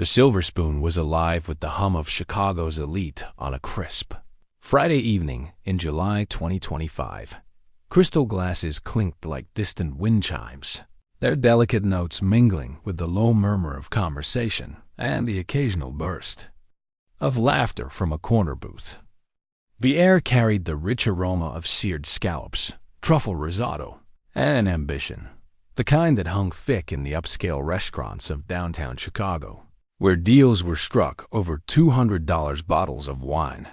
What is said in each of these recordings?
The silver spoon was alive with the hum of Chicago's elite on a crisp Friday evening in July 2025. Crystal glasses clinked like distant wind chimes, their delicate notes mingling with the low murmur of conversation and the occasional burst of laughter from a corner booth. The air carried the rich aroma of seared scallops, truffle risotto, and ambition, the kind that hung thick in the upscale restaurants of downtown Chicago, where deals were struck over $200 bottles of wine.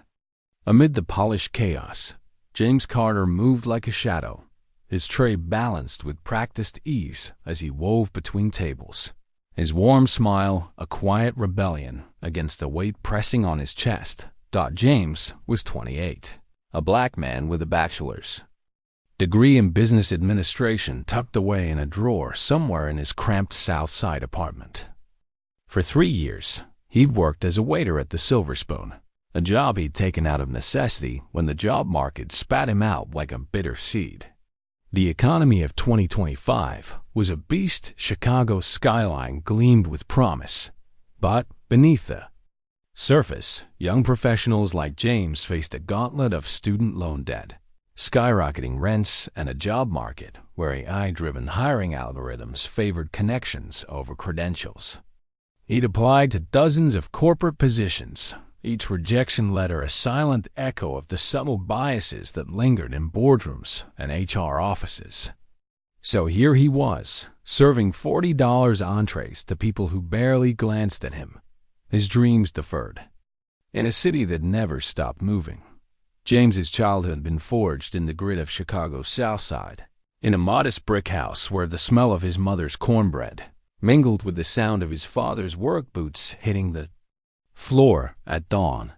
Amid the polished chaos, James Carter moved like a shadow, his tray balanced with practiced ease as he wove between tables. His warm smile a quiet rebellion against the weight pressing on his chest. James was 28, a black man with a bachelor's degree in business administration tucked away in a drawer somewhere in his cramped South Side apartment. For 3 years, he'd worked as a waiter at the Silver Spoon, a job he'd taken out of necessity when the job market spat him out like a bitter seed. The economy of 2025 was a beast. Chicago's skyline gleamed with promise, but beneath the surface, young professionals like James faced a gauntlet of student loan debt, skyrocketing rents, and a job market where AI-driven hiring algorithms favored connections over credentials. He'd applied to dozens of corporate positions, each rejection letter a silent echo of the subtle biases that lingered in boardrooms and HR offices. So here he was, serving $40 entrees to people who barely glanced at him, his dreams deferred. In a city that never stopped moving, James's childhood had been forged in the grit of Chicago's South Side, in a modest brick house where the smell of his mother's cornbread mingled with the sound of his father's work boots hitting the floor at dawn.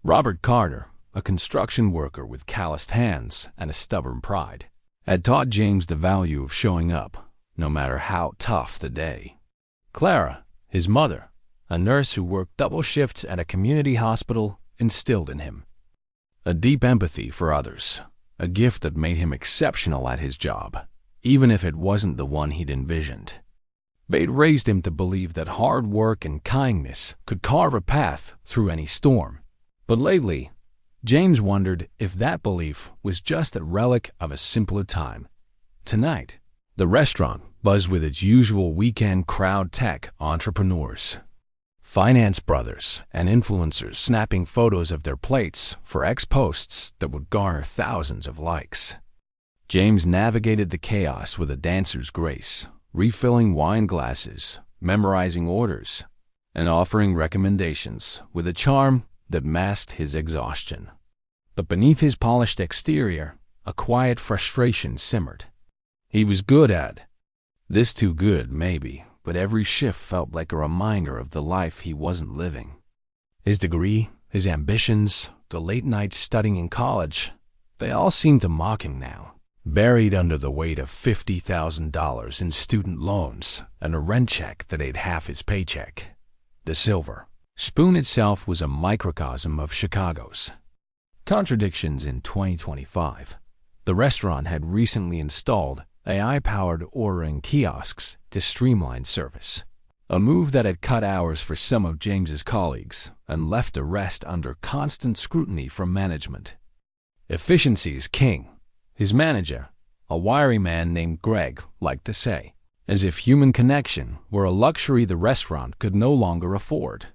Robert Carter, a construction worker with calloused hands and a stubborn pride, had taught James the value of showing up, no matter how tough the day. Clara, his mother, a nurse who worked double shifts at a community hospital, instilled in him a deep empathy for others, a gift that made him exceptional at his job, even if it wasn't the one he'd envisioned. They'd raised him to believe that hard work and kindness could carve a path through any storm. But lately, James wondered if that belief was just a relic of a simpler time. Tonight, the restaurant buzzed with its usual weekend crowd: tech entrepreneurs, finance brothers, and influencers snapping photos of their plates for posts that would garner thousands of likes. James navigated the chaos with a dancer's grace, refilling wine glasses, memorizing orders, and offering recommendations with a charm that masked his exhaustion. But beneath his polished exterior, a quiet frustration simmered. He was good at this, too good, maybe, but every shift felt like a reminder of the life he wasn't living. His degree, his ambitions, the late nights studying in college, they all seemed to mock him now, buried under the weight of $50,000 in student loans and a rent check that ate half his paycheck. The Silver Spoon itself was a microcosm of Chicago's contradictions in 2025. The restaurant had recently installed AI-powered ordering kiosks to streamline service, a move that had cut hours for some of James's colleagues and left the rest under constant scrutiny from management. Efficiency is king, his manager, a wiry man named Greg, liked to say, as if human connection were a luxury the restaurant could no longer afford.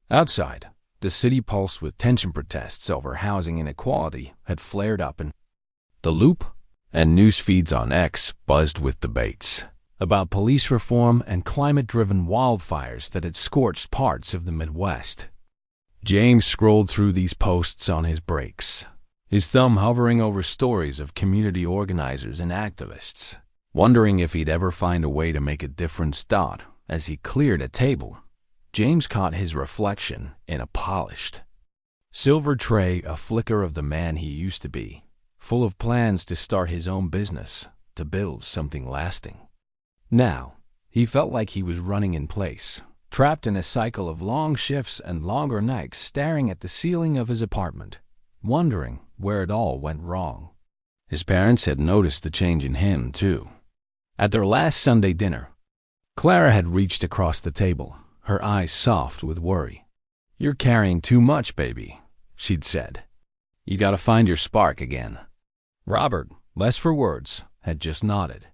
Outside, the city pulsed with tension. Protests over housing inequality had flared up, and The Loop and news feeds on X buzzed with debates about police reform and climate-driven wildfires that had scorched parts of the Midwest. James scrolled through these posts on his breaks, his thumb hovering over stories of community organizers and activists, wondering if he'd ever find a way to make a difference. As he cleared a table, James caught his reflection in a polished silver tray, a flicker of the man he used to be, full of plans to start his own business, to build something lasting. Now, he felt like he was running in place, trapped in a cycle of long shifts and longer nights, staring at the ceiling of his apartment, wondering where it all went wrong. His parents had noticed the change in him, too. At their last Sunday dinner, Clara had reached across the table, her eyes soft with worry. "You're carrying too much, baby," she'd said. "You gotta find your spark again." Robert, less for words, had just nodded,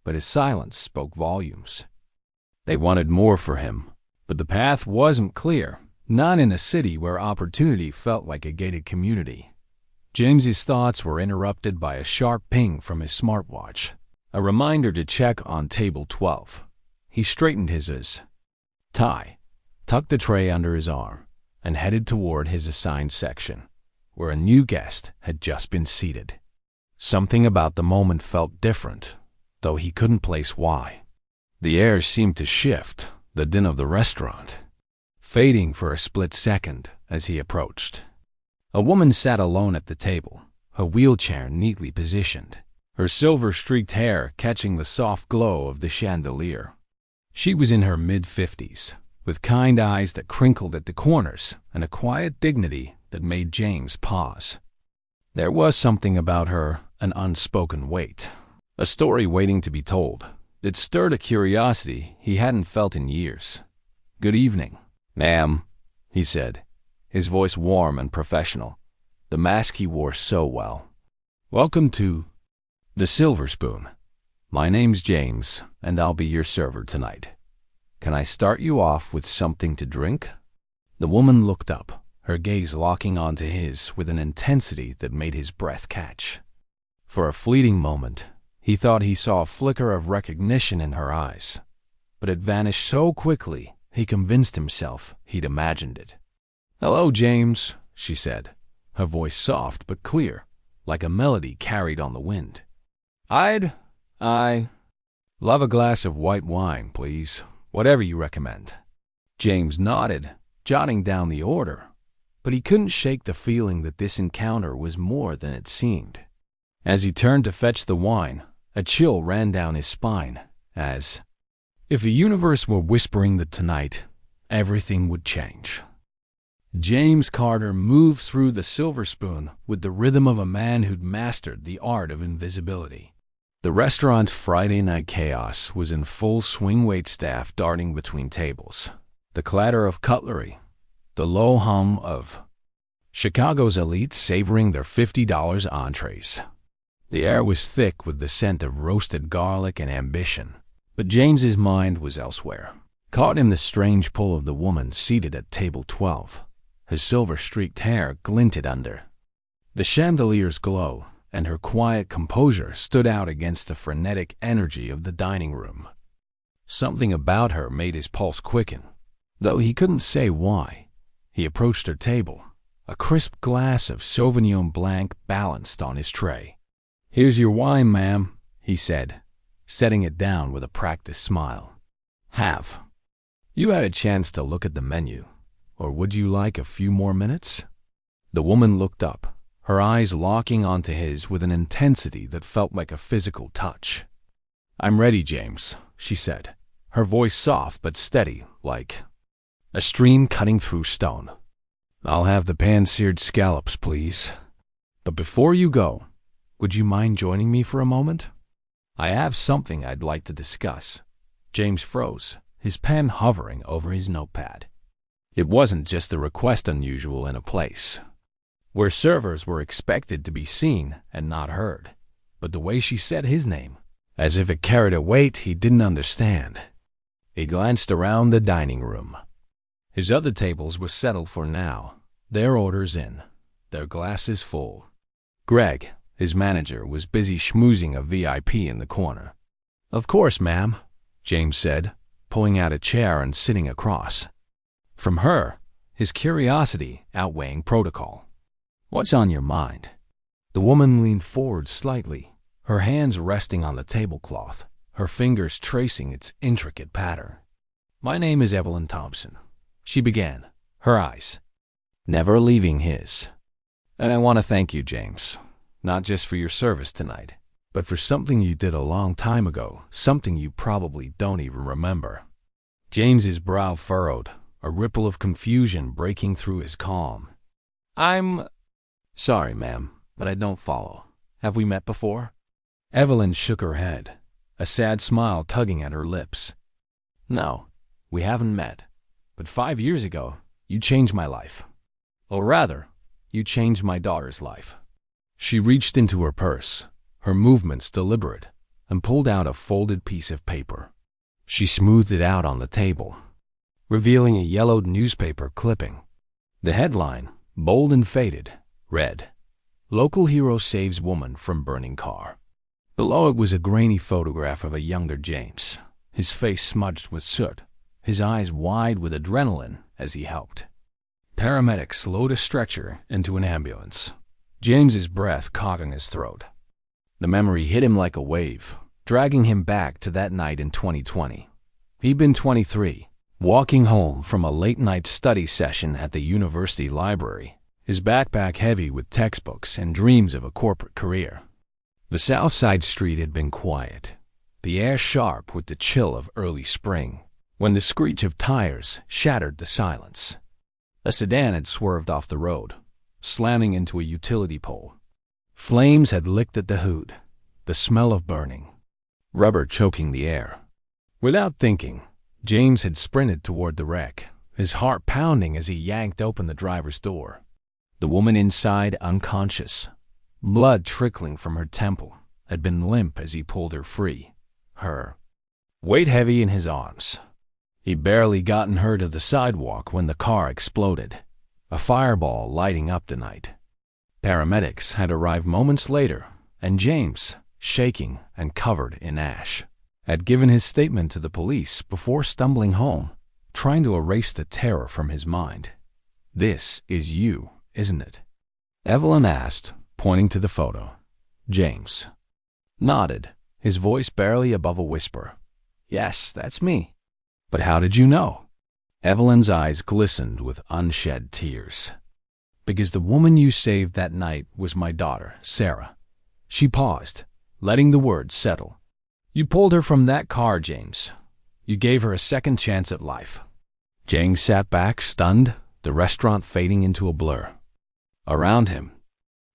but his silence spoke volumes. They wanted more for him, but the path wasn't clear, not in a city where opportunity felt like a gated community. James's thoughts were interrupted by a sharp ping from his smartwatch, a reminder to check on table 12. He straightened his tie, tucked the tray under his arm, and headed toward his assigned section, where a new guest had just been seated. Something about the moment felt different, though he couldn't place why. The air seemed to shift, the din of the restaurant, fading for a split second as he approached. A woman sat alone at the table, her wheelchair neatly positioned, her silver-streaked hair catching the soft glow of the chandelier. She was in her mid-50s, with kind eyes that crinkled at the corners and a quiet dignity that made James pause. There was something about her, an unspoken weight, a story waiting to be told. It stirred a curiosity he hadn't felt in years. "Good evening, ma'am," he said, his voice warm and professional, the mask he wore so well. "Welcome to the Silver Spoon. My name's James, and I'll be your server tonight. Can I start you off with something to drink?" The woman looked up, her gaze locking onto his with an intensity that made his breath catch. For a fleeting moment, he thought he saw a flicker of recognition in her eyes, but it vanished so quickly he convinced himself he'd imagined it. "Hello, James," she said, her voice soft but clear, like a melody carried on the wind. I love a glass of white wine, please, whatever you recommend." James nodded, jotting down the order, but he couldn't shake the feeling that this encounter was more than it seemed. As he turned to fetch the wine, a chill ran down his spine, as if the universe were whispering that tonight everything would change. James Carter moved through the Silver Spoon with the rhythm of a man who'd mastered the art of invisibility. The restaurant's Friday night chaos was in full swing, waitstaff darting between tables, the clatter of cutlery, the low hum of Chicago's elite savoring their $50 entrees. The air was thick with the scent of roasted garlic and ambition, but James's mind was elsewhere, caught in the strange pull of the woman seated at table 12. Her silver-streaked hair glinted under the chandelier's glow, and her quiet composure stood out against the frenetic energy of the dining room. Something about her made his pulse quicken, though he couldn't say why. He approached her table, a crisp glass of Sauvignon Blanc balanced on his tray. "Here's your wine, ma'am," he said, setting it down with a practiced smile. "Have you had a chance to look at the menu, or would you like a few more minutes?" The woman looked up, her eyes locking onto his with an intensity that felt like a physical touch. "I'm ready, James," she said, her voice soft but steady, like a stream cutting through stone. "I'll have the pan-seared scallops, please. But before you go, would you mind joining me for a moment? I have something I'd like to discuss." James froze, his pen hovering over his notepad. It wasn't just a request unusual in a place where servers were expected to be seen and not heard, but the way she said his name, as if it carried a weight he didn't understand. He glanced around the dining room. His other tables were settled for now, their orders in, their glasses full. Greg, his manager, was busy schmoozing a VIP in the corner. "Of course, ma'am," James said, pulling out a chair and sitting across from her, his curiosity outweighing protocol. "What's on your mind?" The woman leaned forward slightly, her hands resting on the tablecloth, her fingers tracing its intricate pattern. "My name is Evelyn Thompson," she began, her eyes never leaving his. "And I want to thank you, James, not just for your service tonight, but for something you did a long time ago, something you probably don't even remember." James's brow furrowed, a ripple of confusion breaking through his calm. "I'm sorry, ma'am, but I don't follow. Have we met before?" Evelyn shook her head, a sad smile tugging at her lips. "No, we haven't met, But 5 years ago, you changed my life. Or rather, you changed my daughter's life." She reached into her purse, her movements deliberate, and pulled out a folded piece of paper. She smoothed it out on the table, revealing a yellowed newspaper clipping. The headline, bold and faded, read, "Local hero saves woman from burning car." Below it was a grainy photograph of a younger James, his face smudged with soot, his eyes wide with adrenaline as he helped. Paramedics load a stretcher into an ambulance, James's breath caught in his throat. The memory hit him like a wave, dragging him back to that night in 2020. He'd been 23, walking home from a late-night study session at the university library, his backpack heavy with textbooks and dreams of a corporate career. The South Side street had been quiet, the air sharp with the chill of early spring, when the screech of tires shattered the silence. A sedan had swerved off the road, slamming into a utility pole. Flames had licked at the hood, the smell of burning, rubber choking the air. Without thinking, James had sprinted toward the wreck, his heart pounding as he yanked open the driver's door. The woman inside, unconscious, blood trickling from her temple, had been limp as he pulled her free, her weight heavy in his arms. He'd barely gotten her to the sidewalk when the car exploded, a fireball lighting up the night. Paramedics had arrived moments later, and James, shaking and covered in ash, had given his statement to the police before stumbling home, trying to erase the terror from his mind. "This is you, isn't it?" Evelyn asked, pointing to the photo. James nodded, his voice barely above a whisper. "Yes, that's me." "But how did you know?" Evelyn's eyes glistened with unshed tears. "Because the woman you saved that night was my daughter, Sarah." She paused, letting the words settle. "You pulled her from that car, James. You gave her a second chance at life." James sat back, stunned, the restaurant fading into a blur. Around him,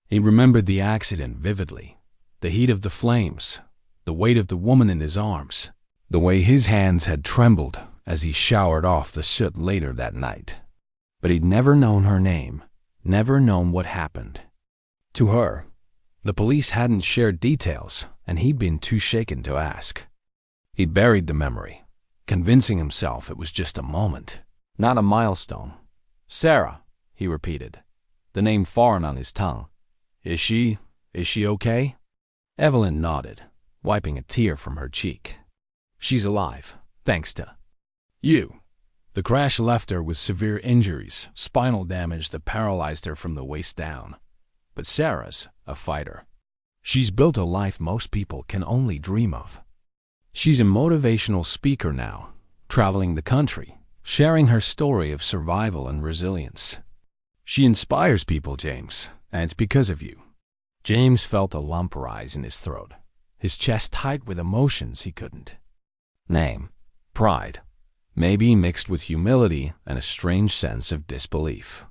he remembered the accident vividly, the heat of the flames, the weight of the woman in his arms, the way his hands had trembled as he showered off the soot later that night. But he'd never known her name, never known what happened to her. The police hadn't shared details, and he'd been too shaken to ask. He buried the memory, convincing himself it was just a moment, not a milestone. "Sarah," he repeated, the name foreign on his tongue. Is she okay?" Evelyn nodded, wiping a tear from her cheek. "She's alive, thanks to you." The crash left her with severe injuries, spinal damage that paralyzed her from the waist down. But Sarah's a fighter. She's built a life most people can only dream of. She's a motivational speaker now, traveling the country, sharing her story of survival and resilience. She inspires people, James, and it's because of you. James felt a lump rise in his throat, his chest tight with emotions he couldn't name. Pride, maybe mixed with humility and a strange sense of disbelief.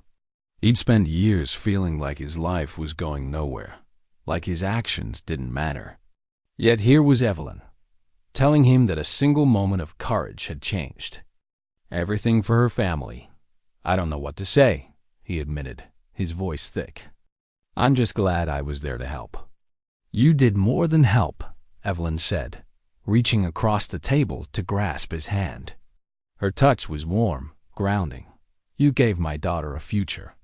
He'd spent years feeling like his life was going nowhere, like his actions didn't matter. Yet here was Evelyn, telling him that a single moment of courage had changed everything for her family. "I don't know what to say," he admitted, his voice thick. "I'm just glad I was there to help." "You did more than help," Evelyn said, reaching across the table to grasp his hand. Her touch was warm, grounding. "You gave my daughter a future.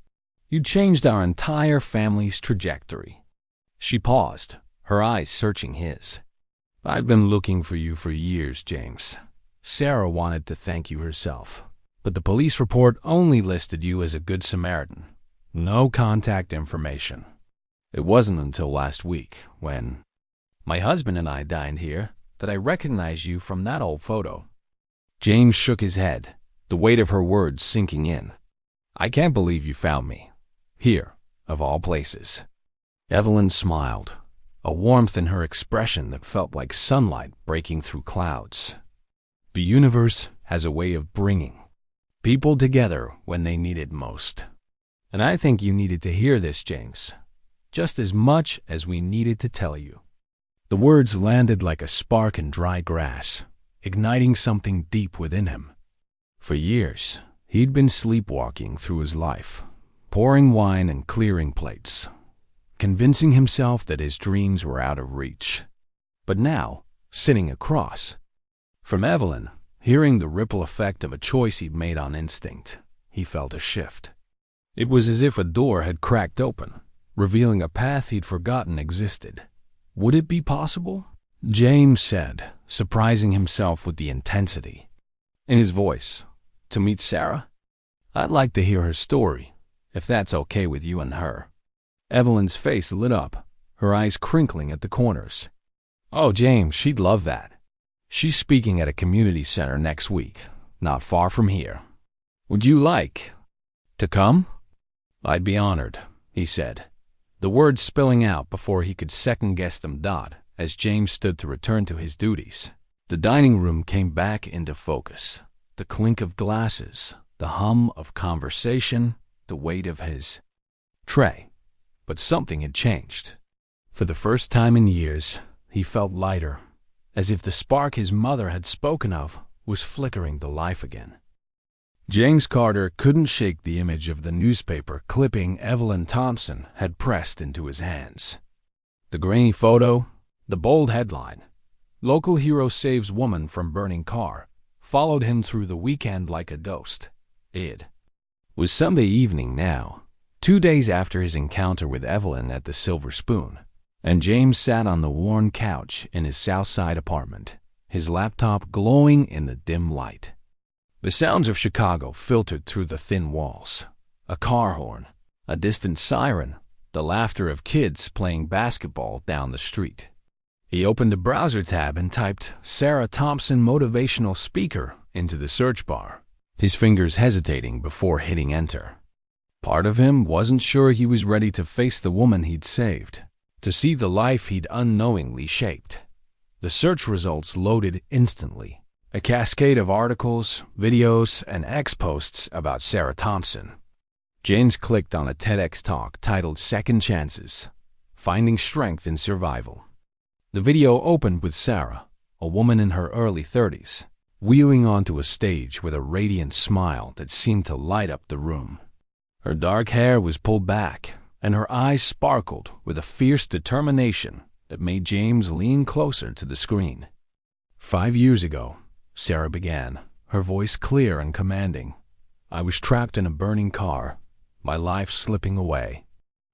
You changed our entire family's trajectory." She paused, her eyes searching his. "I've been looking for you for years, James. Sarah wanted to thank you herself, but the police report only listed you as a good Samaritan. No contact information. It wasn't until last week, when my husband and I dined here, that I recognized you from that old photo." James shook his head, the weight of her words sinking in. "I can't believe you found me. Here, of all places." Evelyn smiled, a warmth in her expression that felt like sunlight breaking through clouds. "The universe has a way of bringing people together when they need it most. And I think you needed to hear this, James, just as much as we needed to tell you." The words landed like a spark in dry grass, igniting something deep within him. For years, He'd been sleepwalking through his life, pouring wine and clearing plates, convincing himself that his dreams were out of reach. But now, sitting across from Evelyn, hearing the ripple effect of a choice he'd made on instinct, he felt a shift. It was as if a door had cracked open, revealing a path he'd forgotten existed. Would it be possible? James said, surprising himself with the intensity in his voice. To meet Sarah? I'd like to hear her story, if that's okay with you and her. Evelyn's face lit up, her eyes crinkling at the corners. Oh, James, she'd love that. She's speaking at a community center next week, not far from here. Would you like to come? I'd be honored, he said, the words spilling out before he could second-guess them. As James stood to return to his duties, the dining room came back into focus. The clink of glasses, the hum of conversation, the weight of his tray. But something had changed. For the first time in years, he felt lighter, as if the spark his mother had spoken of was flickering to life again. James Carter couldn't shake the image of the newspaper clipping Evelyn Thompson had pressed into his hands. The grainy photo, the bold headline, "Local Hero Saves Woman from Burning Car," followed him through the weekend like a ghost. It was Sunday evening now, 2 days after his encounter with Evelyn at the Silver Spoon, and James sat on the worn couch in his South Side apartment, his laptop glowing in the dim light. The sounds of Chicago filtered through the thin walls. A car horn, a distant siren, the laughter of kids playing basketball down the street. He opened a browser tab and typed Sarah Thompson motivational speaker into the search bar, his fingers hesitating before hitting enter. Part of him wasn't sure he was ready to face the woman he'd saved, to see the life he'd unknowingly shaped. The search results loaded instantly. A cascade of articles, videos, and X posts about Sarah Thompson. James clicked on a TEDx talk titled Second Chances, Finding Strength in Survival. The video opened with Sarah, a woman in her early 30s, wheeling onto a stage with a radiant smile that seemed to light up the room. Her dark hair was pulled back, and her eyes sparkled with a fierce determination that made James lean closer to the screen. 5 years ago, Sarah began, her voice clear and commanding. I was trapped in a burning car, my life slipping away.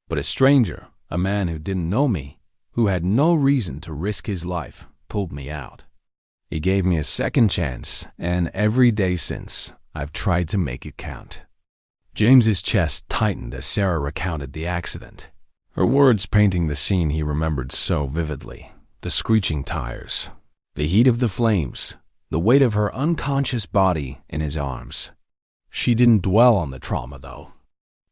But a stranger, a man who didn't know me, who had no reason to risk his life, pulled me out. He gave me a second chance, and every day since, I've tried to make it count. James's chest tightened as Sarah recounted the accident, her words painting the scene he remembered so vividly. The screeching tires, the heat of the flames, the weight of her unconscious body in his arms. She didn't dwell on the trauma, though.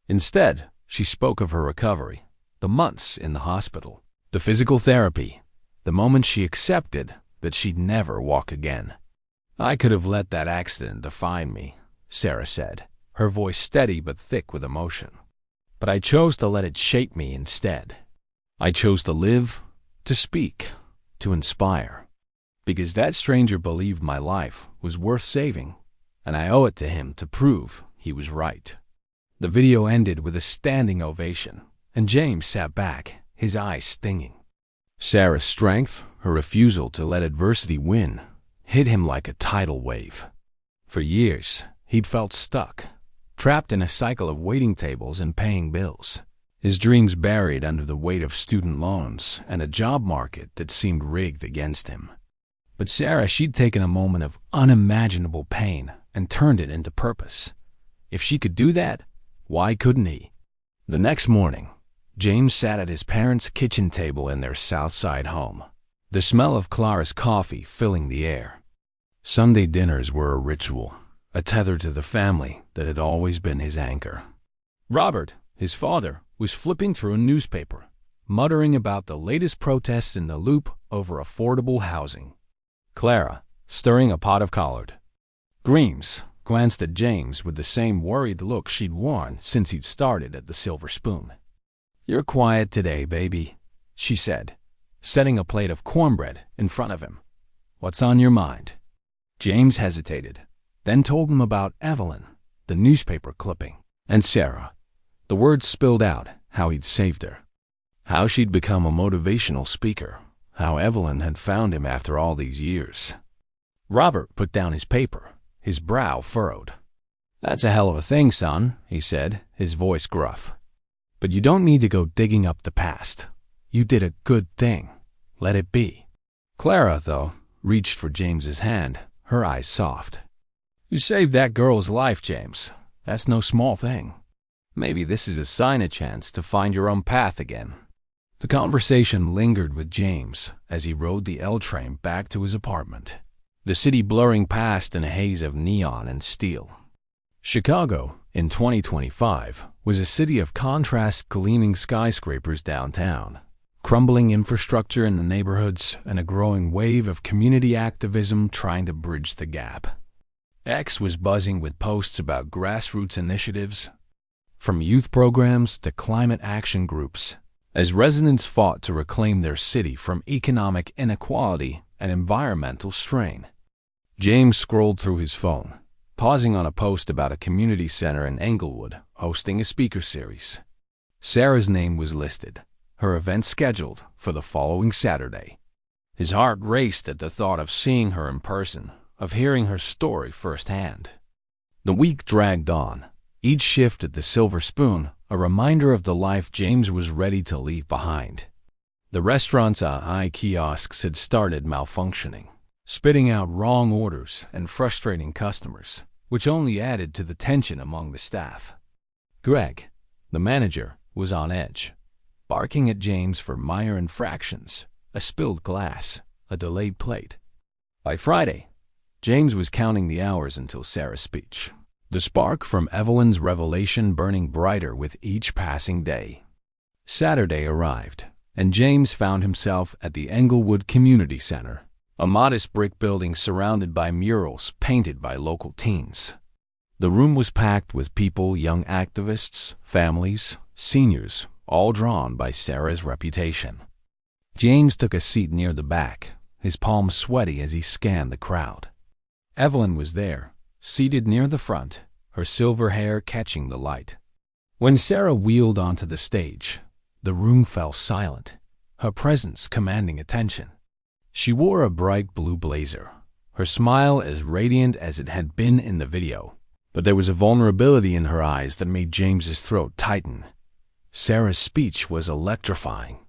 Instead, she spoke of her recovery, the months in the hospital, the physical therapy, the moment she accepted that she'd never walk again. I could have let that accident define me, Sarah said, her voice steady but thick with emotion. But I chose to let it shape me instead. I chose to live, to speak, to inspire. Because that stranger believed my life was worth saving, and I owe it to him to prove he was right. The video ended with a standing ovation, and James sat back, his eyes stinging. Sarah's strength, her refusal to let adversity win, hit him like a tidal wave. For years, he'd felt stuck, trapped in a cycle of waiting tables and paying bills, his dreams buried under the weight of student loans and a job market that seemed rigged against him. But Sarah, she'd taken a moment of unimaginable pain and turned it into purpose. If she could do that, why couldn't he? The next morning, James sat at his parents' kitchen table in their South Side home, the smell of Clara's coffee filling the air. Sunday dinners were a ritual, a tether to the family that had always been his anchor. Robert, his father, was flipping through a newspaper, muttering about the latest protests in the Loop over affordable housing. Clara, stirring a pot of collard greens, glanced at James with the same worried look she'd worn since he'd started at the Silver Spoon. You're quiet today, baby, she said, setting a plate of cornbread in front of him. What's on your mind? James hesitated, then told him about Evelyn, the newspaper clipping, and Sarah. The words spilled out how he'd saved her, how she'd become a motivational speaker, how Evelyn had found him after all these years. Robert put down his paper, his brow furrowed. "That's a hell of a thing, son," he said, his voice gruff. "But you don't need to go digging up the past. You did a good thing. Let it be." Clara, though, reached for James's hand, her eyes soft. "You saved that girl's life, James. That's no small thing. Maybe this is a sign of chance to find your own path again." The conversation lingered with James as he rode the L train back to his apartment, the city blurring past in a haze of neon and steel. Chicago, in 2025, was a city of contrast, gleaming skyscrapers downtown, crumbling infrastructure in the neighborhoods, and a growing wave of community activism trying to bridge the gap. X was buzzing with posts about grassroots initiatives, from youth programs to climate action groups, as residents fought to reclaim their city from economic inequality and environmental strain. James scrolled through his phone, pausing on a post about a community center in Englewood hosting a speaker series. Sarah's name was listed, her event scheduled for the following Saturday. His heart raced at the thought of seeing her in person, of hearing her story firsthand. The week dragged on, each shift at the Silver Spoon a reminder of the life James was ready to leave behind. The restaurant's AI kiosks had started malfunctioning, spitting out wrong orders and frustrating customers, which only added to the tension among the staff. Greg, the manager, was on edge, barking at James for minor infractions, a spilled glass, a delayed plate. By Friday, James was counting the hours until Sarah's speech, the spark from Evelyn's revelation burning brighter with each passing day. Saturday arrived, and James found himself at the Englewood Community Center, a modest brick building surrounded by murals painted by local teens. The room was packed with people, young activists, families, seniors, all drawn by Sarah's reputation. James took a seat near the back, his palms sweaty as he scanned the crowd. Evelyn was there, seated near the front, her silver hair catching the light. When Sarah wheeled onto the stage, the room fell silent, her presence commanding attention. She wore a bright blue blazer, her smile as radiant as it had been in the video, but there was a vulnerability in her eyes that made James's throat tighten. Sarah's speech was electrifying.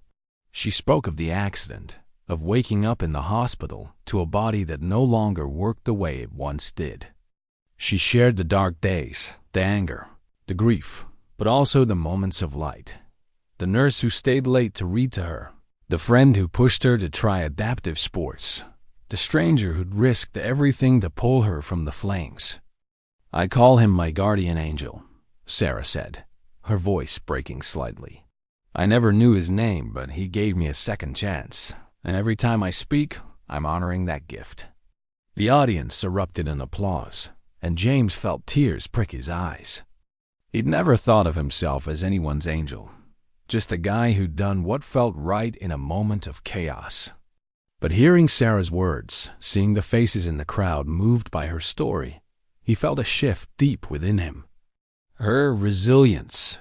She spoke of the accident, of waking up in the hospital to a body that no longer worked the way it once did. She shared the dark days, the anger, the grief, but also the moments of light. The nurse who stayed late to read to her, the friend who pushed her to try adaptive sports, the stranger who'd risked everything to pull her from the flames. "I call him my guardian angel," Sarah said, her voice breaking slightly. "I never knew his name, but he gave me a second chance, and every time I speak, I'm honoring that gift." The audience erupted in applause, and James felt tears prick his eyes. He'd never thought of himself as anyone's angel, just a guy who'd done what felt right in a moment of chaos. But hearing Sarah's words, seeing the faces in the crowd moved by her story, he felt a shift deep within him. Her resilience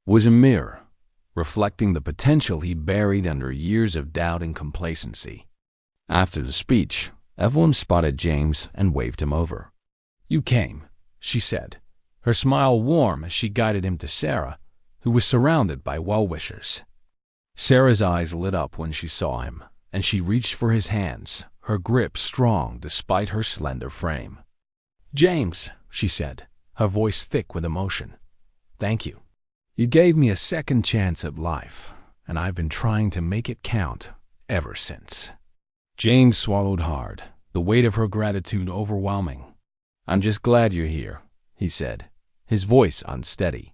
was a mirror, reflecting the potential he buried under years of doubt and complacency. After the speech, Evelyn spotted James and waved him over. "You came," she said, her smile warm as she guided him to Sarah, who was surrounded by well-wishers. Sarah's eyes lit up when she saw him, and she reached for his hands, her grip strong despite her slender frame. "James," she said, her voice thick with emotion, "thank you. You gave me a second chance at life, and I've been trying to make it count ever since." James swallowed hard, the weight of her gratitude overwhelming. "I'm just glad you're here," he said, his voice unsteady.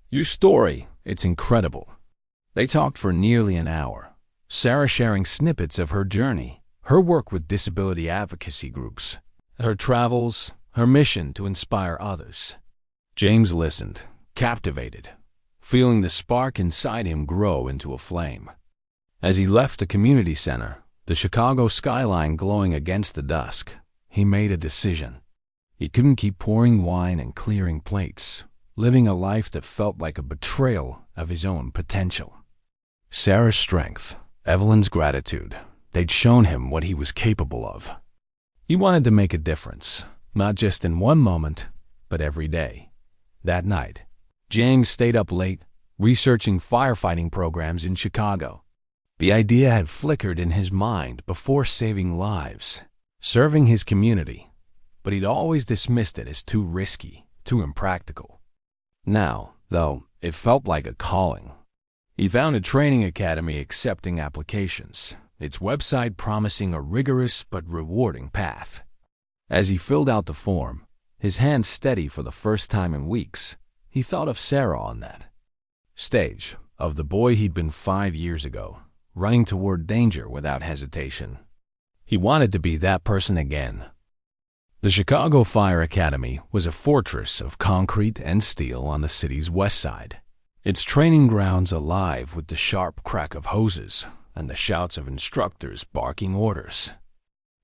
"Your story, it's incredible." They talked for nearly an hour, Sarah sharing snippets of her journey, her work with disability advocacy groups, her travels, her mission to inspire others. James listened, captivated, feeling the spark inside him grow into a flame. As he left the community center, the Chicago skyline glowing against the dusk, he made a decision. He couldn't keep pouring wine and clearing plates, living a life that felt like a betrayal of his own potential. Sarah's strength, Evelyn's gratitude, they'd shown him what he was capable of. He wanted to make a difference, not just in one moment, but every day. That night, James stayed up late, researching firefighting programs in Chicago. The idea had flickered in his mind before saving lives, serving his community, but he'd always dismissed it as too risky, too impractical. Now, though, it felt like a calling. He found a training academy accepting applications, its website promising a rigorous but rewarding path. As he filled out the form, his hand steady for the first time in weeks, he thought of Sarah on that stage, of the boy he'd been 5 years ago, running toward danger without hesitation. He wanted to be that person again. The Chicago Fire Academy was a fortress of concrete and steel on the city's west side, its training grounds alive with the sharp crack of hoses and the shouts of instructors barking orders.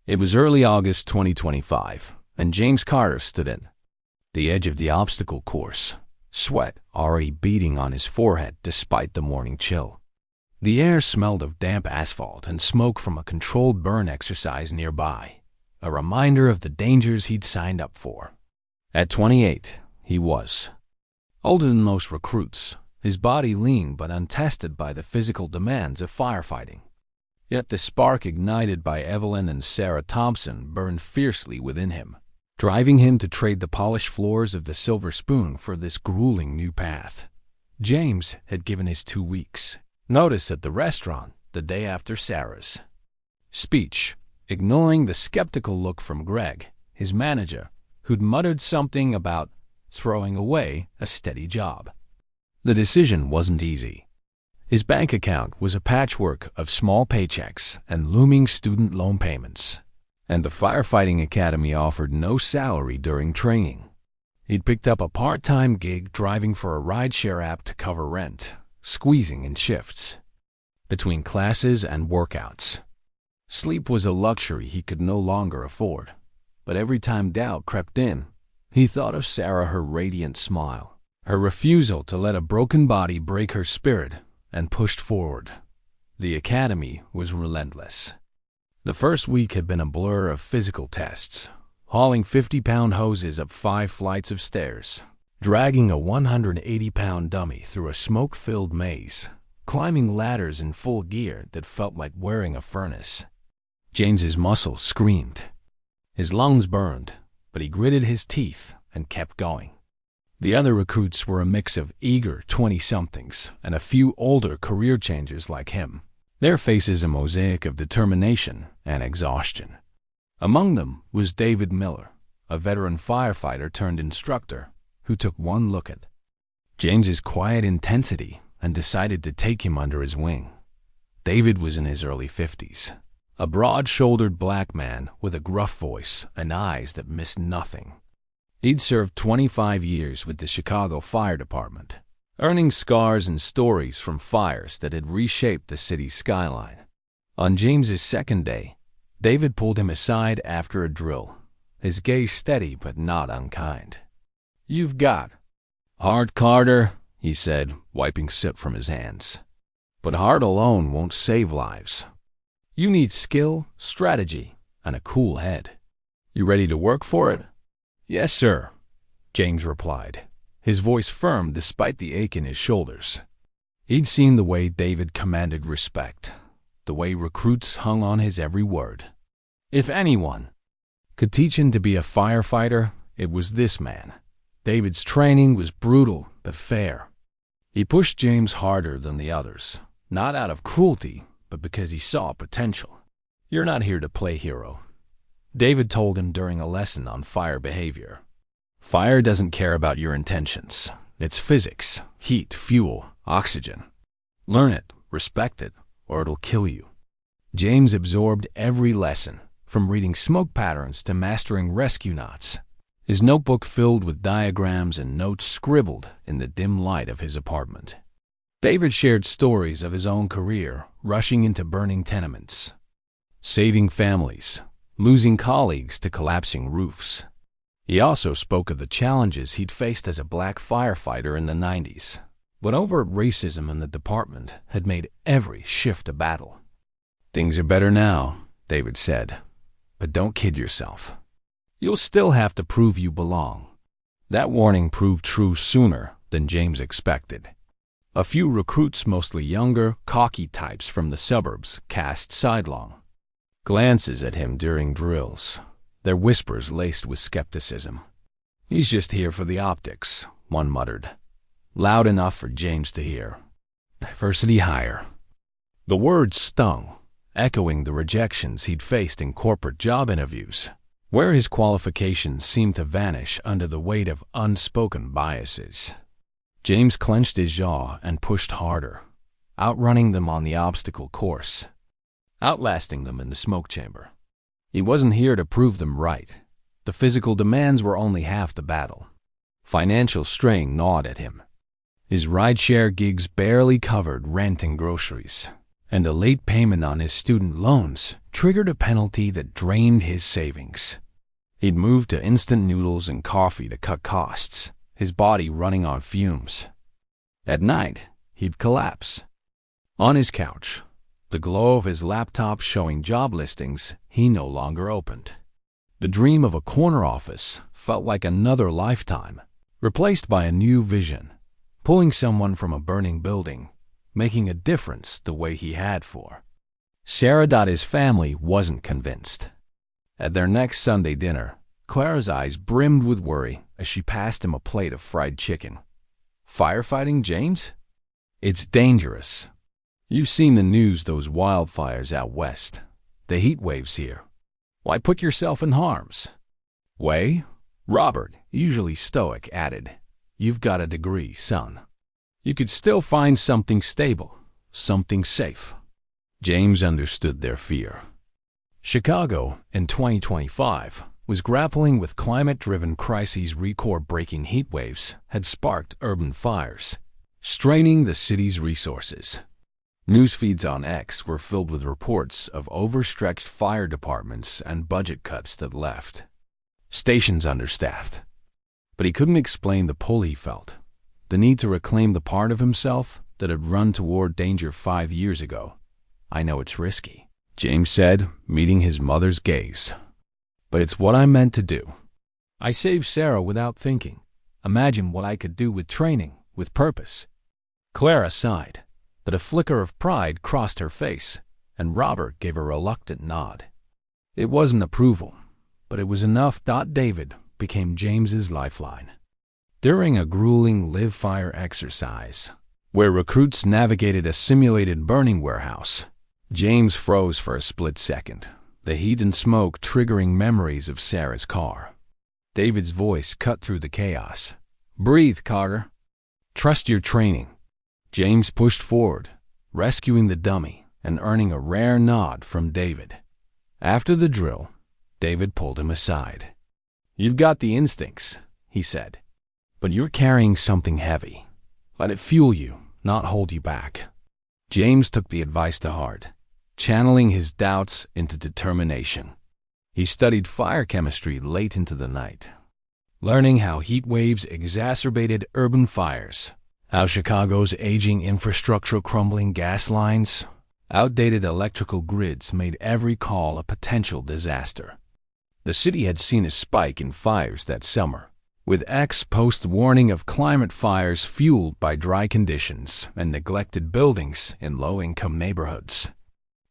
It was early August 2025, and James Carter stood at the edge of the obstacle course, sweat already beading on his forehead despite the morning chill. The air smelled of damp asphalt and smoke from a controlled burn exercise nearby, a reminder of the dangers he'd signed up for. At 28, he was older than most recruits, his body lean but untested by the physical demands of firefighting. Yet the spark ignited by Evelyn and Sarah Thompson burned fiercely within him, driving him to trade the polished floors of the Silver Spoon for this grueling new path. James had given his 2 weeks' notice at the restaurant the day after Sarah's speech, ignoring the skeptical look from Greg, his manager, who'd muttered something about throwing away a steady job. The decision wasn't easy. His bank account was a patchwork of small paychecks and looming student loan payments, and the firefighting academy offered no salary during training. He'd picked up a part-time gig driving for a rideshare app to cover rent, squeezing in shifts between classes and workouts. Sleep was a luxury he could no longer afford, but every time doubt crept in, he thought of Sarah, her radiant smile, her refusal to let a broken body break her spirit, and pushed forward. The academy was relentless. The first week had been a blur of physical tests, hauling 50-pound hoses up 5 flights of stairs, dragging a 180-pound dummy through a smoke-filled maze, climbing ladders in full gear that felt like wearing a furnace. James's muscles screamed. His lungs burned, but he gritted his teeth and kept going. The other recruits were a mix of eager 20-somethings and a few older career changers like him, their faces a mosaic of determination and exhaustion. Among them was David Miller, a veteran firefighter turned instructor, who took one look at James's quiet intensity and decided to take him under his wing. David was in his early 50s, a broad-shouldered black man with a gruff voice and eyes that missed nothing. He'd served 25 years with the Chicago Fire Department, earning scars and stories from fires that had reshaped the city's skyline. On James's second day, David pulled him aside after a drill, his gaze steady but not unkind. "You've got heart, Carter," he said, wiping soot from his hands. "But heart alone won't save lives. You need skill, strategy, and a cool head. You ready to work for it?" "Yes, sir," James replied, his voice firm despite the ache in his shoulders. He'd seen the way David commanded respect, the way recruits hung on his every word. If anyone could teach him to be a firefighter, it was this man. David's training was brutal but fair. He pushed James harder than the others, not out of cruelty, but because he saw potential. "You're not here to play hero," David told him during a lesson on fire behavior. "Fire doesn't care about your intentions. It's physics, heat, fuel, oxygen. Learn it, respect it, or it'll kill you." James absorbed every lesson, from reading smoke patterns to mastering rescue knots, his notebook filled with diagrams and notes scribbled in the dim light of his apartment. David shared stories of his own career, rushing into burning tenements, saving families, losing colleagues to collapsing roofs. He also spoke of the challenges he'd faced as a black firefighter in the 90s, when overt racism in the department had made every shift a battle. "Things are better now," David said, "but don't kid yourself. You'll still have to prove you belong." That warning proved true sooner than James expected. A few recruits, mostly younger, cocky types from the suburbs, cast sidelong glances at him during drills, their whispers laced with skepticism. "He's just here for the optics," one muttered, loud enough for James to hear. "Diversity hire." The words stung, echoing the rejections he'd faced in corporate job interviews, where his qualifications seemed to vanish under the weight of unspoken biases. James clenched his jaw and pushed harder, outrunning them on the obstacle course, outlasting them in the smoke chamber. He wasn't here to prove them right. The physical demands were only half the battle. Financial strain gnawed at him. His rideshare gigs barely covered rent and groceries, and a late payment on his student loans triggered a penalty that drained his savings. He'd moved to instant noodles and coffee to cut costs, his body running on fumes. At night, he'd collapse. On his couch, the glow of his laptop showing job listings he no longer opened. The dream of a corner office felt like another lifetime, replaced by a new vision, pulling someone from a burning building, making a difference the way he had for. Sarah's family wasn't convinced. At their next Sunday dinner, Clara's eyes brimmed with worry as she passed him a plate of fried chicken. "Firefighting, James? It's dangerous. You've seen the news, those wildfires out west, the heat waves here. Why put yourself in harm's way?" Robert, usually stoic, added, "You've got a degree, son. You could still find something stable, something safe." James understood their fear. Chicago, in 2025, was grappling with climate-driven crises. Record-breaking heat waves had sparked urban fires, straining the city's resources. News feeds on X were filled with reports of overstretched fire departments and budget cuts that left stations understaffed. But he couldn't explain the pull he felt, the need to reclaim the part of himself that had run toward danger 5 years ago. "I know it's risky," James said, meeting his mother's gaze, "but it's what I meant to do. I saved Sarah without thinking. Imagine what I could do with training, with purpose." Clara sighed, but a flicker of pride crossed her face, and Robert gave a reluctant nod. It wasn't approval, but it was enough. David became James's lifeline. During a grueling live-fire exercise, where recruits navigated a simulated burning warehouse, James froze for a split second, the heat and smoke triggering memories of Sarah's car. David's voice cut through the chaos. "Breathe, Carter. Trust your training." James pushed forward, rescuing the dummy and earning a rare nod from David. After the drill, David pulled him aside. "You've got the instincts," he said, "but you're carrying something heavy. Let it fuel you, not hold you back." James took the advice to heart, channeling his doubts into determination. He studied fire chemistry late into the night, learning how heat waves exacerbated urban fires, how Chicago's aging infrastructure, crumbling gas lines, outdated electrical grids made every call a potential disaster. The city had seen a spike in fires that summer, with ex-post warning of climate fires fueled by dry conditions and neglected buildings in low-income neighborhoods.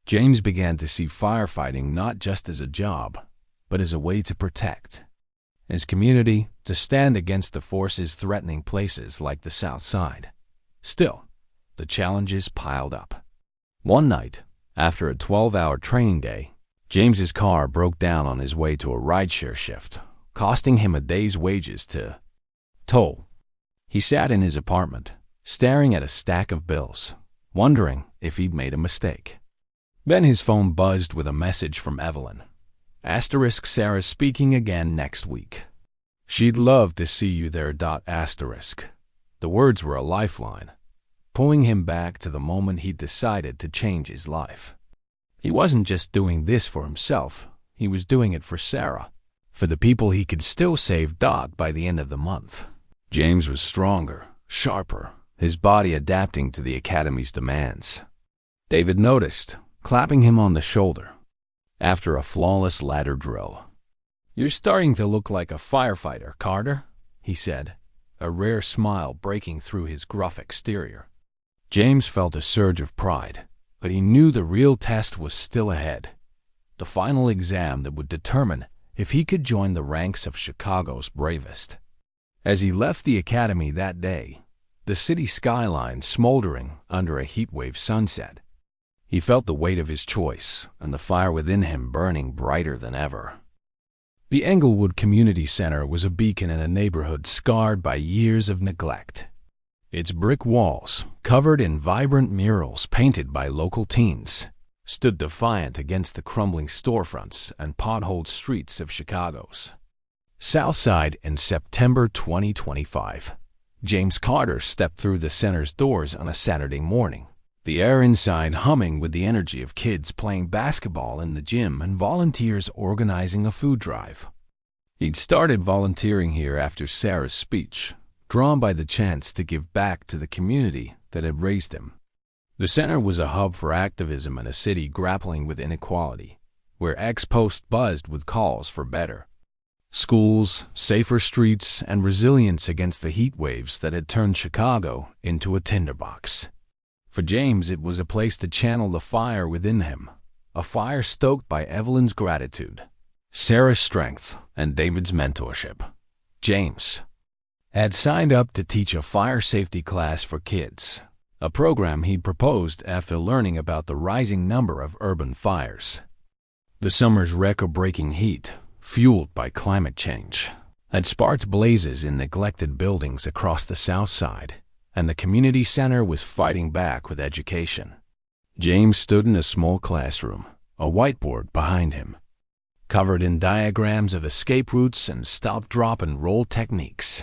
James began to see firefighting not just as a job, but as a way to protect his community, to stand against the forces threatening places like the South Side. Still, the challenges piled up. One night, after a 12-hour training day, James's car broke down on his way to a rideshare shift, costing him a day's wages to toll. He sat in his apartment, staring at a stack of bills, wondering if he'd made a mistake. Then his phone buzzed with a message from Evelyn. Sarah speaking again next week. She'd love to see you there. The words were a lifeline, pulling him back to the moment he'd decided to change his life. He wasn't just doing this for himself, he was doing it for Sarah, For the people he could still save dog by the end of the month. James was stronger, sharper, his body adapting to the Academy's demands. David noticed, clapping him on the shoulder. After a flawless ladder drill. "You're starting to look like a firefighter, Carter," he said, a rare smile breaking through his gruff exterior. James felt a surge of pride, but he knew the real test was still ahead. The final exam that would determine if he could join the ranks of Chicago's bravest. As he left the Academy that day, the city skyline smoldering under a heatwave sunset, he felt the weight of his choice and the fire within him burning brighter than ever. The Englewood Community Center was a beacon in a neighborhood scarred by years of neglect. Its brick walls, covered in vibrant murals painted by local teens, stood defiant against the crumbling storefronts and potholed streets of Chicago's South Side. In September 2025, James Carter stepped through the center's doors on a Saturday morning, the air inside humming with the energy of kids playing basketball in the gym and volunteers organizing a food drive. He'd started volunteering here after Sarah's speech, drawn by the chance to give back to the community that had raised him. The center was a hub for activism in a city grappling with inequality, where ex-post buzzed with calls for better schools, safer streets, and resilience against the heat waves that had turned Chicago into a tinderbox. For James, it was a place to channel the fire within him, a fire stoked by Evelyn's gratitude, Sarah's strength, and David's mentorship. James had signed up to teach a fire safety class for kids, a program he'd proposed after learning about the rising number of urban fires. The summer's record-breaking heat, fueled by climate change, had sparked blazes in neglected buildings across the South Side, and the community center was fighting back with education. James stood in a small classroom, a whiteboard behind him, covered in diagrams of escape routes and stop, drop, and roll techniques.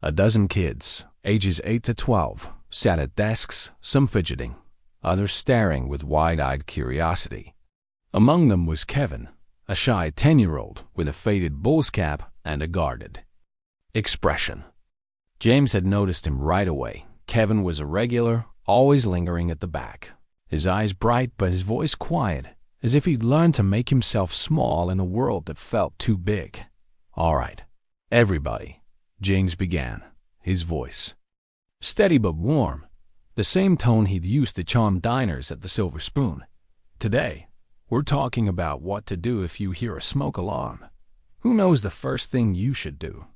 A dozen kids, ages 8 to 12, sat at desks, some fidgeting, others staring with wide-eyed curiosity. Among them was Kevin, a shy 10-year-old with a faded bull's cap and a guarded expression. James had noticed him right away. Kevin was a regular, always lingering at the back, his eyes bright but his voice quiet, as if he'd learned to make himself small in a world that felt too big. "All right, everybody," James began, his voice steady but warm, the same tone he'd used to charm diners at the Silver Spoon. "Today, we're talking about what to do if you hear a smoke alarm. Who knows the first thing you should do?"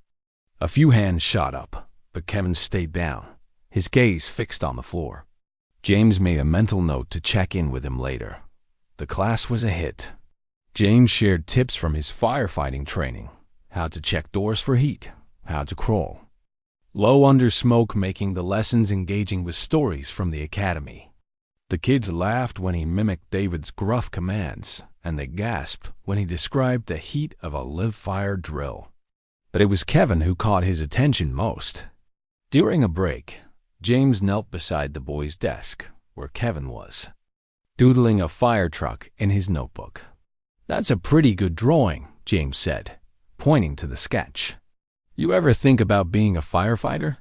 A few hands shot up, but Kevin stayed down, his gaze fixed on the floor. James made a mental note to check in with him later. The class was a hit. James shared tips from his firefighting training, how to check doors for heat, how to crawl low under smoke, making the lessons engaging with stories from the Academy. The kids laughed when he mimicked David's gruff commands, and they gasped when he described the heat of a live fire drill. But it was Kevin who caught his attention most. During a break, James knelt beside the boy's desk, where Kevin was, doodling a fire truck in his notebook. "That's a pretty good drawing," James said, pointing to the sketch. "You ever think about being a firefighter?"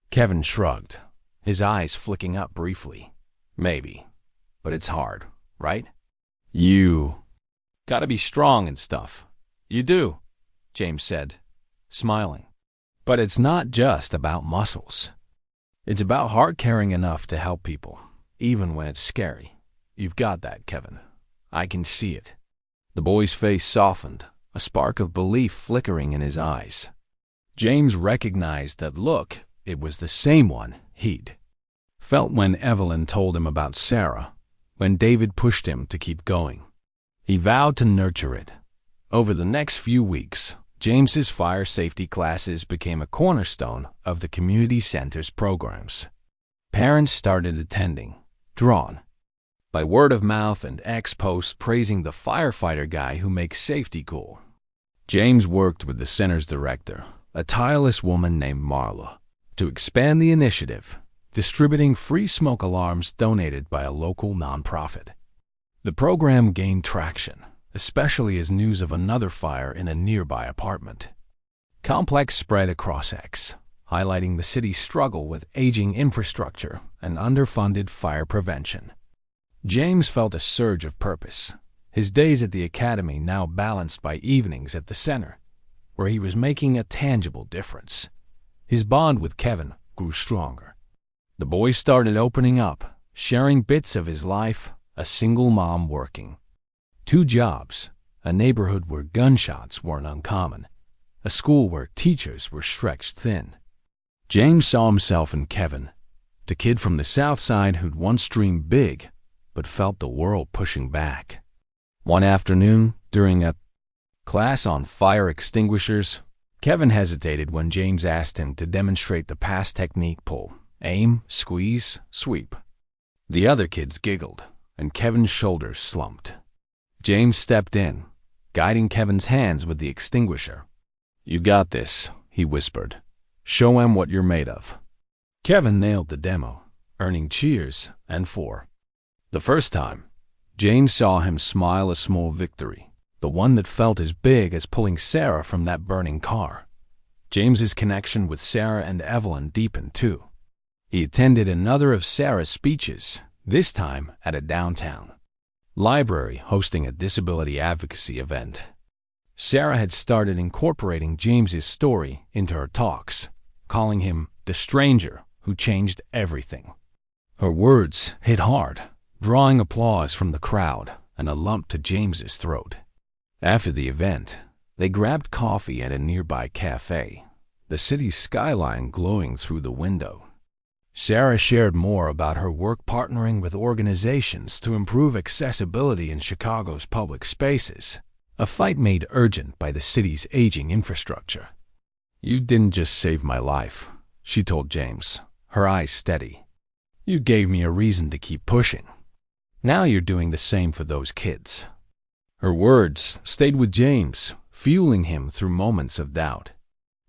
Kevin shrugged, his eyes flicking up briefly. "Maybe, but it's hard, right? You gotta be strong and stuff." "You do," James said, smiling. "But it's not just about muscles. It's about heart caring enough to help people, even when it's scary. You've got that, Kevin. I can see it." The boy's face softened, a spark of belief flickering in his eyes. James recognized that look. It was the same one he'd felt when Evelyn told him about Sarah, when David pushed him to keep going. He vowed to nurture it. Over the next few weeks, James's fire safety classes became a cornerstone of the community center's programs. Parents started attending, drawn by word of mouth and ex-posts praising the firefighter guy who makes safety cool. James worked with the center's director, a tireless woman named Marla, to expand the initiative, distributing free smoke alarms donated by a local nonprofit. The program gained traction, especially as news of another fire in a nearby apartment complex spread across X, highlighting the city's struggle with aging infrastructure and underfunded fire prevention. James felt a surge of purpose, his days at the academy now balanced by evenings at the center, where he was making a tangible difference. His bond with Kevin grew stronger. The boy started opening up, sharing bits of his life, a single mom working 2 jobs, a neighborhood where gunshots weren't uncommon, a school where teachers were stretched thin. James saw himself in Kevin, the kid from the South Side who'd once dreamed big, but felt the world pushing back. One afternoon, during a class on fire extinguishers, Kevin hesitated when James asked him to demonstrate the pass technique: pull, aim, squeeze, sweep. The other kids giggled, and Kevin's shoulders slumped. James stepped in, guiding Kevin's hands with the extinguisher. "You got this," he whispered. "Show him what you're made of." Kevin nailed the demo, earning cheers and 4. The first time, James saw him smile a small victory, the one that felt as big as pulling Sarah from that burning car. James's connection with Sarah and Evelyn deepened too. He attended another of Sarah's speeches, this time at a downtown library hosting a disability advocacy event. Sarah had started incorporating James's story into her talks, calling him the stranger who changed everything. Her words hit hard, drawing applause from the crowd and a lump to James's throat. After the event, they grabbed coffee at a nearby cafe, the city's skyline glowing through the window. Sarah shared more about her work partnering with organizations to improve accessibility in Chicago's public spaces, a fight made urgent by the city's aging infrastructure. "You didn't just save my life," she told James, her eyes steady. "You gave me a reason to keep pushing. Now you're doing the same for those kids." Her words stayed with James, fueling him through moments of doubt.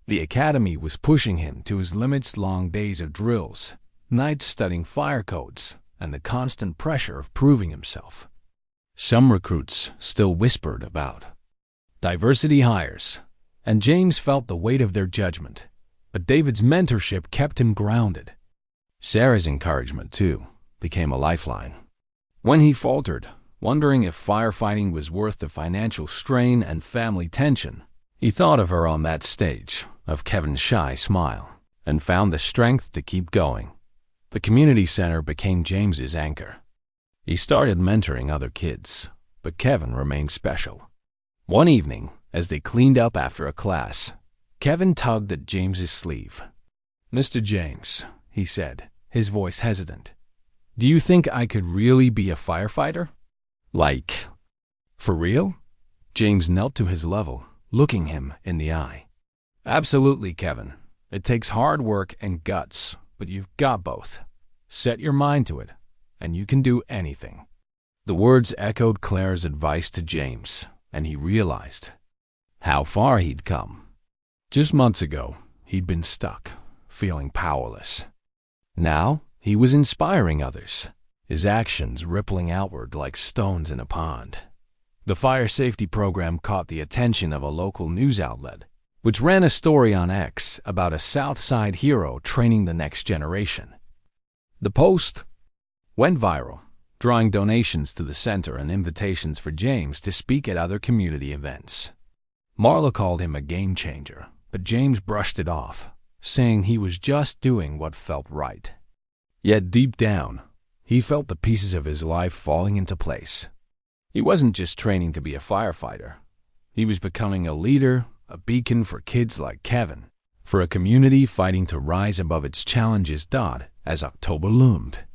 The academy was pushing him to his limits: long days of drills, nights studying fire codes, and the constant pressure of proving himself. Some recruits still whispered about diversity hires, and James felt the weight of their judgment, but David's mentorship kept him grounded. Sarah's encouragement, too, became a lifeline. When he faltered, wondering if firefighting was worth the financial strain and family tension, he thought of her on that stage, of Kevin's shy smile, and found the strength to keep going. The community center became James's anchor. He started mentoring other kids, but Kevin remained special. One evening, as they cleaned up after a class, Kevin tugged at James's sleeve. "Mr. James," he said, his voice hesitant, "do you think I could really be a firefighter? Like, for real?" James knelt to his level, looking him in the eye. "Absolutely, Kevin. It takes hard work and guts, but you've got both. Set your mind to it, and you can do anything." The words echoed Claire's advice to James, and he realized how far he'd come. Just months ago, he'd been stuck, feeling powerless. Now, he was inspiring others, his actions rippling outward like stones in a pond. The fire safety program caught the attention of a local news outlet, which ran a story on X about a South Side hero training the next generation. The post went viral, drawing donations to the center and invitations for James to speak at other community events. Marla called him a game changer, but James brushed it off, saying he was just doing what felt right. Yet deep down, he felt the pieces of his life falling into place. He wasn't just training to be a firefighter. He was becoming a leader, a beacon for kids like Kevin, for a community fighting to rise above its challenges. As October loomed,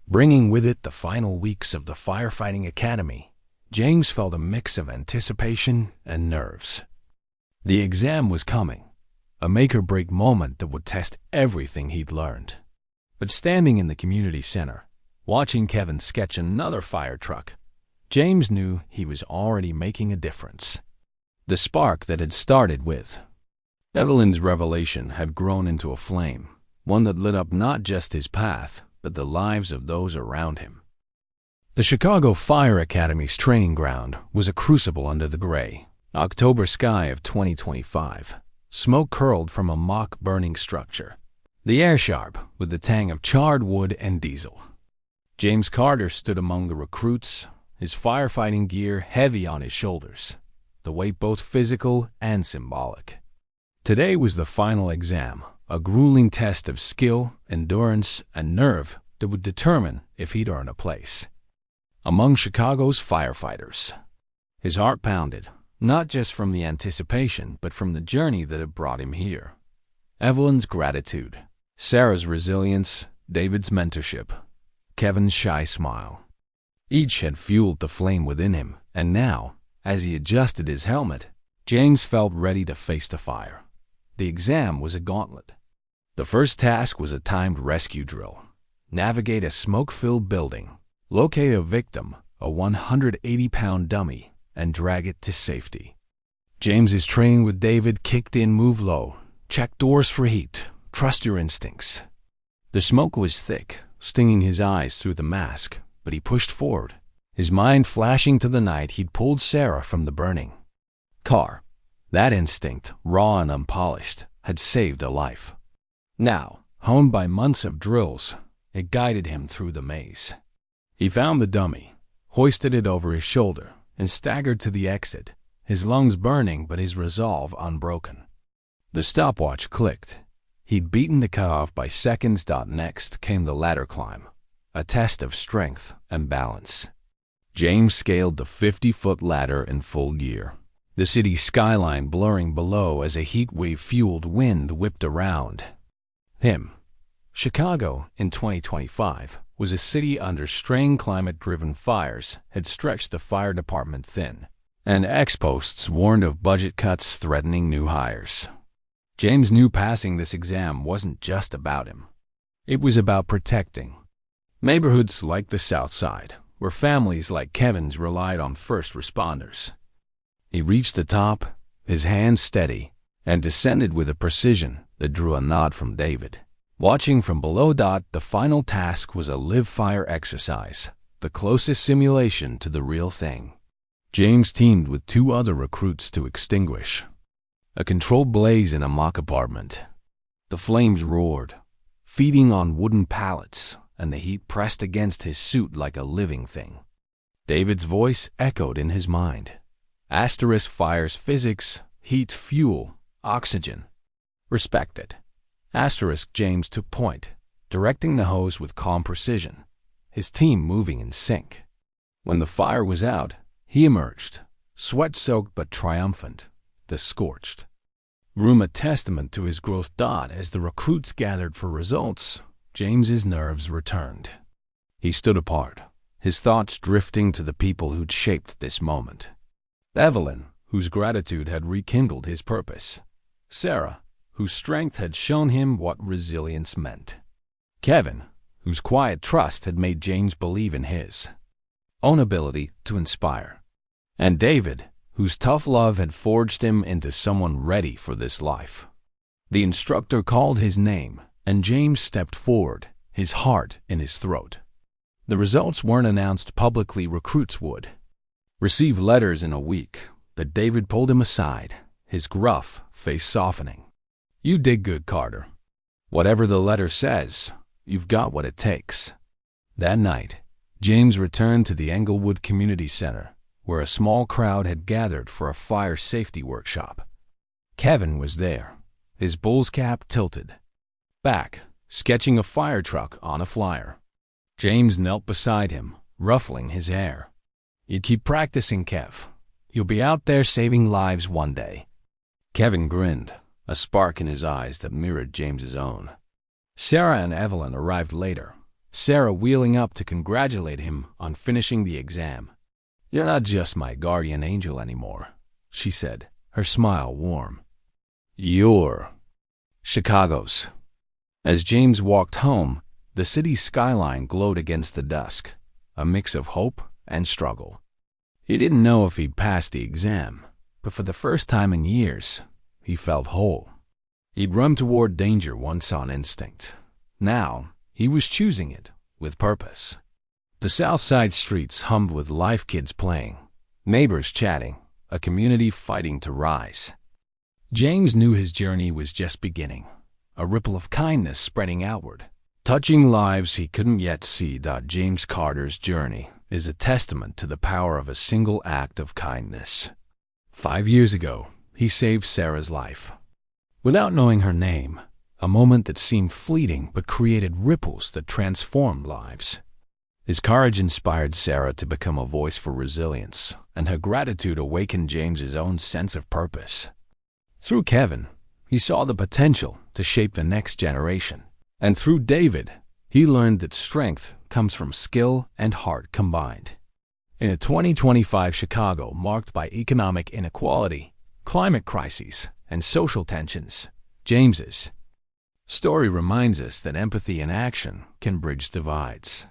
bringing with it the final weeks of the firefighting academy, James felt a mix of anticipation and nerves. The exam was coming, a make-or-break moment that would test everything he'd learned. But standing in the community center, watching Kevin sketch another fire truck, James knew he was already making a difference. The spark that had started with Evelyn's revelation had grown into a flame, one that lit up not just his path, but the lives of those around him. The Chicago Fire Academy's training ground was a crucible under the gray October sky of 2025. Smoke curled from a mock burning structure, the air sharp with the tang of charred wood and diesel. James Carter stood among the recruits, his firefighting gear heavy on his shoulders, the weight both physical and symbolic. Today was the final exam, a grueling test of skill, endurance, and nerve that would determine if he'd earn a place among Chicago's firefighters. His heart pounded, not just from the anticipation, but from the journey that had brought him here. Evelyn's gratitude, Sarah's resilience, David's mentorship, Kevin's shy smile. Each had fueled the flame within him, and now, as he adjusted his helmet, James felt ready to face the fire. The exam was a gauntlet. The first task was a timed rescue drill. Navigate a smoke-filled building, locate a victim, a 180-pound dummy, and drag it to safety. James's training with David kicked in: move low, check doors for heat, trust your instincts. The smoke was thick, stinging his eyes through the mask, but he pushed forward, his mind flashing to the night he'd pulled Sarah from the burning car. That instinct, raw and unpolished, had saved a life. Now, honed by months of drills, it guided him through the maze. He found the dummy, hoisted it over his shoulder, and staggered to the exit, his lungs burning but his resolve unbroken. The stopwatch clicked. He'd beaten the cutoff by seconds. Next came the ladder climb, a test of strength and balance. James scaled the 50-foot ladder in full gear, the city skyline blurring below as a heat-wave-fueled wind whipped around him. Chicago, in 2025, was a city under strain. Climate-driven fires had stretched the fire department thin, and ex-posts warned of budget cuts threatening new hires. James knew passing this exam wasn't just about him. It was about protecting neighborhoods like the South Side, where families like Kevin's relied on first responders. He reached the top, his hands steady, and descended with a precision that drew a nod from David. Watching from below. The final task was a live-fire exercise, the closest simulation to the real thing. James teamed with 2 other recruits to extinguish a controlled blaze in a mock apartment. The flames roared, feeding on wooden pallets, and the heat pressed against his suit like a living thing. David's voice echoed in his mind. Asterisk fires physics, heat fuel, oxygen. Respect it. Asterisk. James took point, directing the hose with calm precision, his team moving in sync. When the fire was out, he emerged, sweat-soaked but triumphant, the scorched room a testament to his growth. As the recruits gathered for results, James's nerves returned. He stood apart, his thoughts drifting to the people who'd shaped this moment. Evelyn, whose gratitude had rekindled his purpose. Sarah, whose strength had shown him what resilience meant. Kevin, whose quiet trust had made James believe in his own ability to inspire. And David, whose tough love had forged him into someone ready for this life. The instructor called his name, and James stepped forward, his heart in his throat. The results weren't announced publicly. Recruits would receive letters in a week, but David pulled him aside, his gruff face softening. You did good, Carter. Whatever the letter says, you've got what it takes. That night, James returned to the Englewood Community Center, where a small crowd had gathered for a fire safety workshop. Kevin was there, his bull's cap tilted back, sketching a fire truck on a flyer. James knelt beside him, ruffling his hair. You keep practicing, Kev. You'll be out there saving lives one day. Kevin grinned, a spark in his eyes that mirrored James's own. Sarah and Evelyn arrived later, Sarah wheeling up to congratulate him on finishing the exam. You're not just my guardian angel anymore, she said, her smile warm. You're Chicago's. As James walked home, the city's skyline glowed against the dusk, a mix of hope and struggle. He didn't know if he'd passed the exam, but for the first time in years, he felt whole. He'd run toward danger once on instinct. Now, he was choosing it with purpose. The south side streets hummed with live kids playing, neighbors chatting, a community fighting to rise. James knew his journey was just beginning, a ripple of kindness spreading outward, touching lives he couldn't yet see. James Carter's journey is a testament to the power of a single act of kindness. 5 years ago, he saved Sarah's life. Without knowing her name, a moment that seemed fleeting but created ripples that transformed lives. His courage inspired Sarah to become a voice for resilience, and her gratitude awakened James's own sense of purpose. Through Kevin, he saw the potential to shape the next generation. And through David, he learned that strength comes from skill and heart combined. In a 2025 Chicago marked by economic inequality, climate crises, and social tensions, James's story reminds us that empathy and action can bridge divides.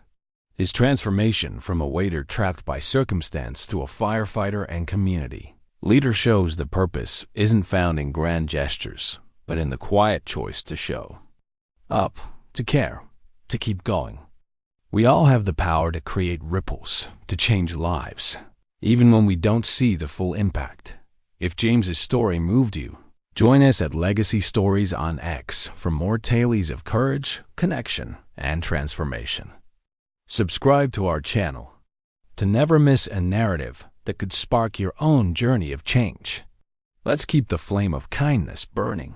His transformation from a waiter trapped by circumstance to a firefighter and community leader shows that purpose isn't found in grand gestures, but in the quiet choice to show up, to care, to keep going. We all have the power to create ripples, to change lives, even when we don't see the full impact. If James's story moved you, join us at Legacy Stories on X for more tales of courage, connection, and transformation. Subscribe to our channel to never miss a narrative that could spark your own journey of change. Let's keep the flame of kindness burning.